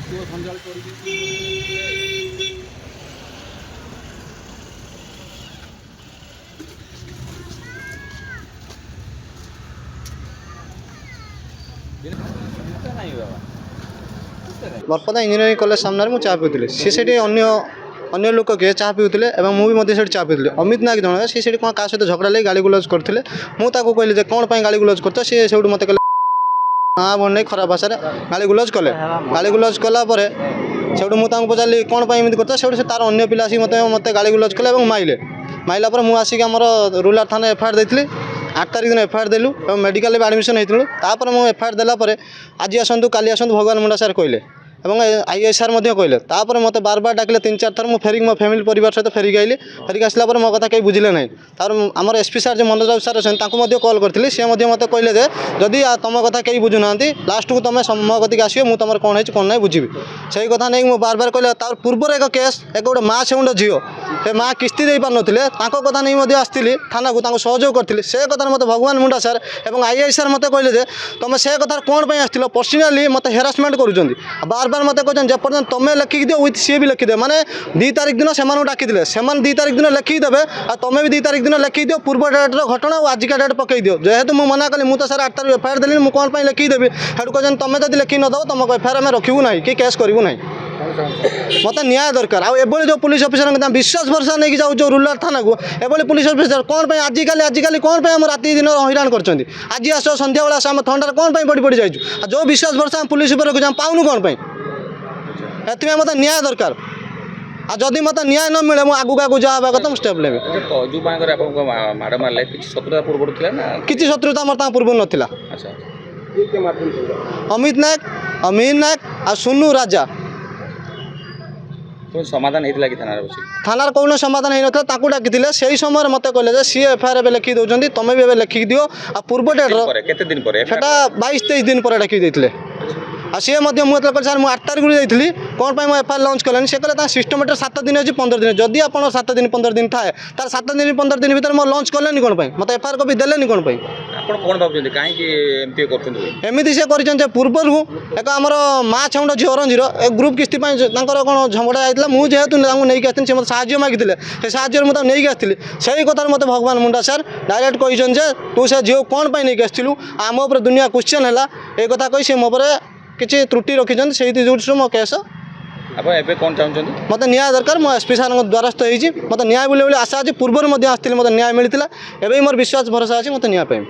बरपदा engineering college सामने मुझे चाह पीऊँ सी से अन्य लोक किए चाह पीऊे और मुझे चाह पीऊँ अमित नायक जन सी कौन क्या सहित झगड़ा लगे गाड़ी गुलज करते मुझे कहली कौन पर गाड़ी गुलज कर सी से मत हाँ बोल नहीं खराब भाषा गाड़ी गुलज कले गाड़ी गुलज कलापर से मुझे पचारि कौन पर एमती करता से तार अन्न पिला आसिक मत गाड़ी गुलज कले और माइले माइला मुझे आसिक आम रूराल थाना एफआईआर देती 8 तारिख दिन एफआईआर देलु और मेडिकल एडमिशन होता मुझे एफआईआर देलापर आज आसतु काली आसतु भगवान मुंडा सार कहले और आईएएस सार कहले तापर मत बार बार डाकिले 3-4 थर मुझे फेरिक मो फैमिली परिवार सहित फेरिक आइली फेरिक आसला मो कथा कहीं बुझिले ना तार आमर एसपी सार जो मनोज बाबू सार अच्छे कॉल करी सी मत कहले जदि तुम कथा कहीं बुझुना लास्ट को तुम मो कतिक आसो मुझे तुम कौन है कौन ना बुझी से कथा नहीं मुझे बार बार कहले तार पूर्व एक केस एक गोटे माँ सेउंड झील से माँ किस्ती दे पार नुले कथा नहीं आसती थाना को सहयोग करी से कथा मत भगवान मुंडा सार और आईएएस सार मत कहले तुम से कथा कौन पर आसो पर्सनाली मत हेरासमेंट कर बार बार मत कहते जपर्यंत तुम लिखिक दियो विथ सी भी लिखिदे माने 2 तारिख दिन से डाकिदे 2 तारिख दिन लिखिदेवे और तुम भी 2 तारिख दिन लिखि दियो पूर्व डेट्र घटना और आजिका डेट पकई दियो जेहेतु मुझे मना कली मुझे सर 8 तारिख एफआईआर देली मुझे कौन पर लिखिदेवी हेटू कहते तुम जब लिखि नदेव तुमको एफआईआर आम रखू ना कि केस करूँ ना मत न्याय दरकार आउ जो पुलिस ऑफिसर विश्वास भरसा नहीं जाऊँ रूराल थाना को एभली पुलिस ऑफिसर कौन पर आजिकल कौन पर राति दिन हैरान कर आज आस सन्ध्या बेला आस आम थंडार कौन पर बढ़ी बढ़ी जाइए जो विश्वास भरसा पुलिस रखुचे पाऊनु कौन पर एथि मत न्याय दरकार जदि मत न्याय न मिले मुझे आगू आगू जहाँ कथा स्टेप लेबे किसी शत्रुता मोर पूर्व नाला अमित नायक आ सुनु राजा समाधान होता कि थाना कौन समाधान होता डाकी से समय मत कहले सी एफआईआर लिखि दौरान तुम भी लिखिक दियो आ पूर्व डेट दिन 22-23 दिन पर डाकी देते आ सी मुझे सर मुझे 8 तारिख जाइली कौन पर मुझे एफआईआर लॉन्च कलानी से कहले सिस्टमेटर 7 दिन अच्छी 15 दिन जदि आप 7 दिन 15 दिन थाए तार 7 दिन 15 दिन भर मोर लॉन्च कले कौन पर मत एफआईआर कॉपी देले कौन पर एमती से कर पूर्वर एक आमर माँ छाउंड झी अरंजीर एक ग्रुप किस्ती कौन झगड़ा जाता मुझे जेहेतु नहीं आसती मत साहय मागिले से साहय मुझे नहीं आसती से कथार मत भगवान मुंडा सार डायरेक्ट कहते तू से झील कौन पर नहीं आसलु आम उपर दुनिया क्वेश्चन है ये कथा कही सी मो किसी त्रुटि रखिंट से दृष्टि मो केस कौन चाहते मत न्याय दरकार मो एसपी सार द्वारस्थ होती मत न्याय बोले आशा अच्छी पूर्व आसती मत न्याय मिलता एवं मोर विश्वास भरोसा अच्छी मत न्याय पाइबी।